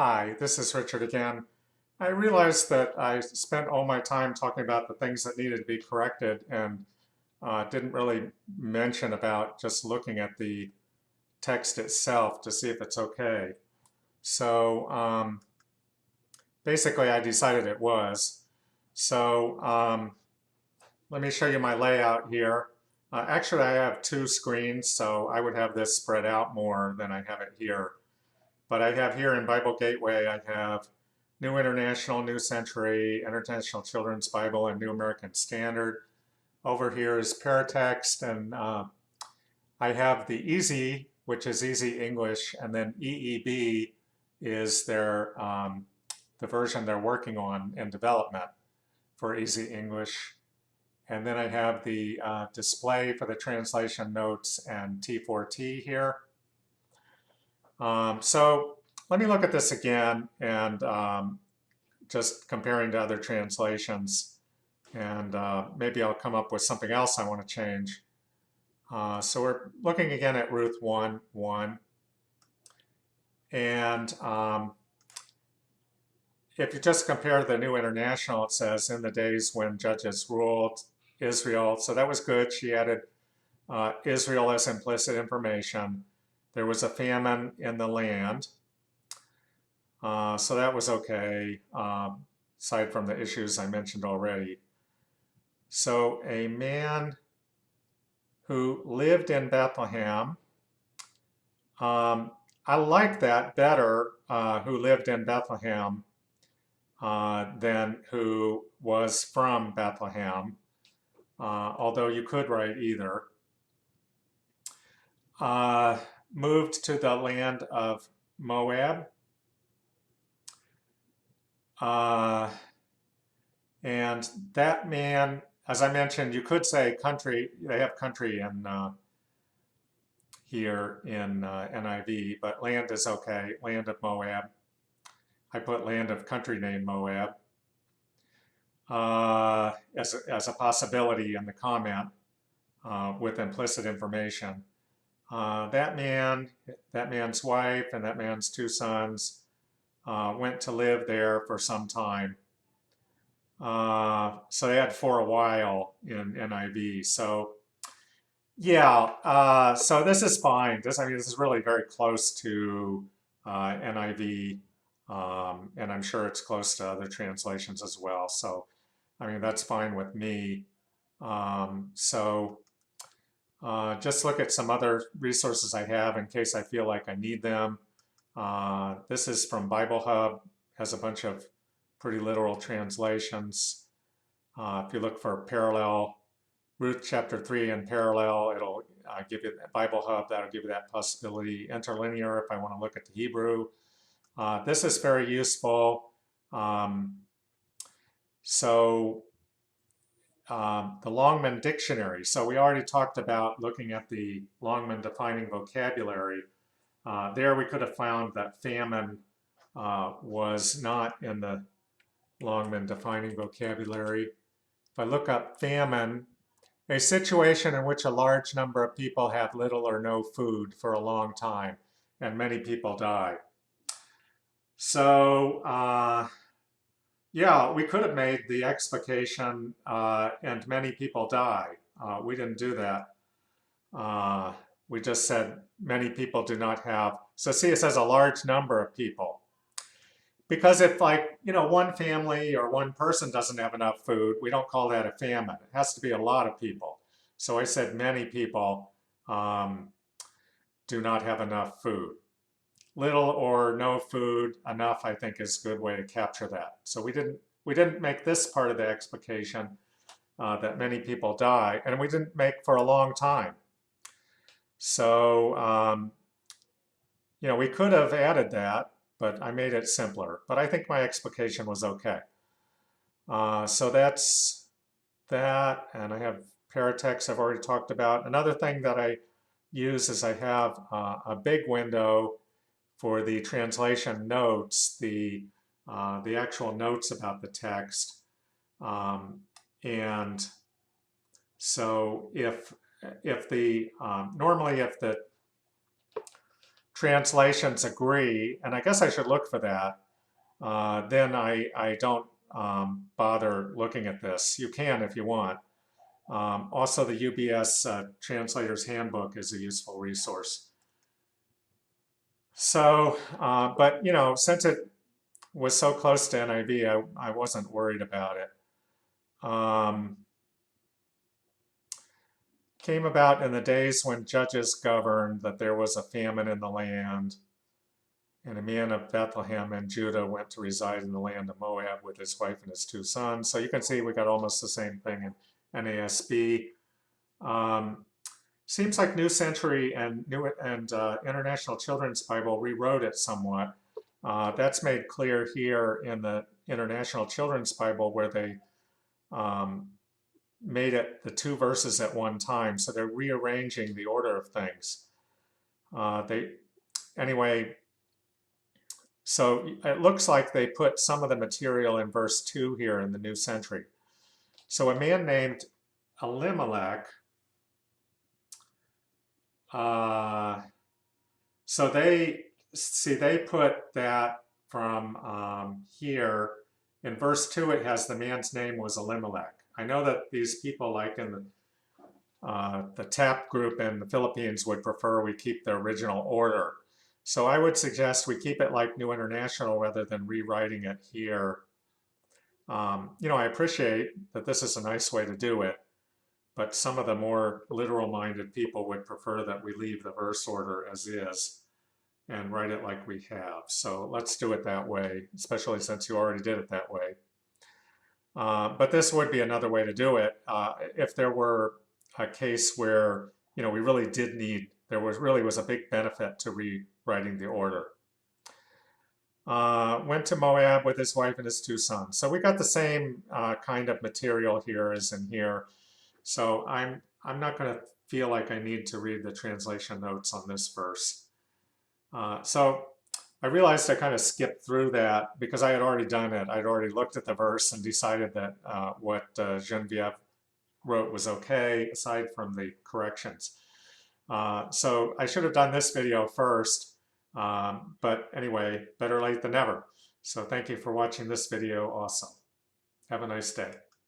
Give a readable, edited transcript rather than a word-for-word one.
Hi, this is Richard again. I realized that I spent all my time talking about the things that needed to be corrected and didn't really mention about just looking at the text itself to see if it's okay. So basically, I decided it was. So let me show you my layout here. Actually, I have two screens, so I would have this spread out more than I have it here. But I have here in Bible Gateway, I have New International, New Century, International Children's Bible, and New American Standard. Over here is Paratext, and I have the Easy, which is Easy English, and then EEB is the version they're working on in development for Easy English. And then I have the display for the translation notes and T4T here. So let me look at this again and just comparing to other translations. And maybe I'll come up with something else I want to change. So we're looking again at Ruth 1:1. And if you just compare the New International, it says, in the days when judges ruled Israel. So that was good. She added Israel as implicit information. There was a famine in the land. So that was okay, aside from the issues I mentioned already. So a man who lived in Bethlehem, I like that better, who lived in Bethlehem, than who was from Bethlehem, although you could write either. Moved to the land of Moab. And that man, as I mentioned, you could say country, they have country in here in NIV, but land is okay, land of Moab. I put land of country name Moab as a possibility in the comment with implicit information. That man's wife, and that man's two sons went to live there for some time. So they had for a while in NIV. So yeah, so this is fine. This is really very close to NIV, and I'm sure it's close to other translations as well. So that's fine with me. So just look at some other resources I have in case I feel like I need them. This is from Bible Hub, has a bunch of pretty literal translations. If you look for parallel, Ruth chapter 3 in parallel, it'll give you Bible Hub, that'll give you that possibility. Interlinear if I want to look at the Hebrew. This is very useful. The Longman Dictionary. So we already talked about looking at the Longman defining vocabulary. There we could have found that famine was not in the Longman defining vocabulary. If I look up famine, a situation in which a large number of people have little or no food for a long time, and many people die. So yeah, we could have made the explication and many people die. We didn't do that. We just said many people do not have. So see, it says a large number of people. Because if one family or one person doesn't have enough food, we don't call that a famine. It has to be a lot of people. So I said many people do not have enough food. Little or no food, enough, I think, is a good way to capture that. So we didn't make this part of the explication that many people die, and we didn't make for a long time. So we could have added that, but I made it simpler. But I think my explication was okay. So that's that, and I have paratext I've already talked about. Another thing that I use is I have a big window for the translation notes, the actual notes about the text. And so if the normally if the translations agree, and I guess I should look for that, then I don't bother looking at this. You can if you want. Also, the UBS Translator's Handbook is a useful resource. So, but you know, since it was so close to NIV, I wasn't worried about it. Came about in the days when judges governed that there was a famine in the land, and a man of Bethlehem and Judah went to reside in the land of Moab with his wife and his 2 sons. So you can see we got almost the same thing in NASB. Seems like New Century and International Children's Bible rewrote it somewhat. That's made clear here in the International Children's Bible, where they made it the 2 verses at one time. So they're rearranging the order of things. Anyway, so it looks like they put some of the material in verse 2 here in the New Century. So a man named Elimelech, so they put that from here. In verse 2, it has the man's name was Elimelech. I know that these people, like in the TAP group in the Philippines, would prefer we keep the original order. So I would suggest we keep it like New International rather than rewriting it here. You know, I appreciate that this is a nice way to do it, but some of the more literal-minded people would prefer that we leave the verse order as is and write it like we have. So let's do it that way, especially since you already did it that way. But this would be another way to do it if there were a case where, you know, we really did need, there was a big benefit to rewriting the order. Went to Moab with his wife and his 2 sons. So we got the same kind of material here as in here. So I'm not going to feel like I need to read the translation notes on this verse. So I realized I kind of skipped through that because I had already done it. I'd already looked at the verse and decided that what Genevieve wrote was okay, aside from the corrections. So I should have done this video first, but anyway, better late than never. So thank you for watching this video also. Have a nice day.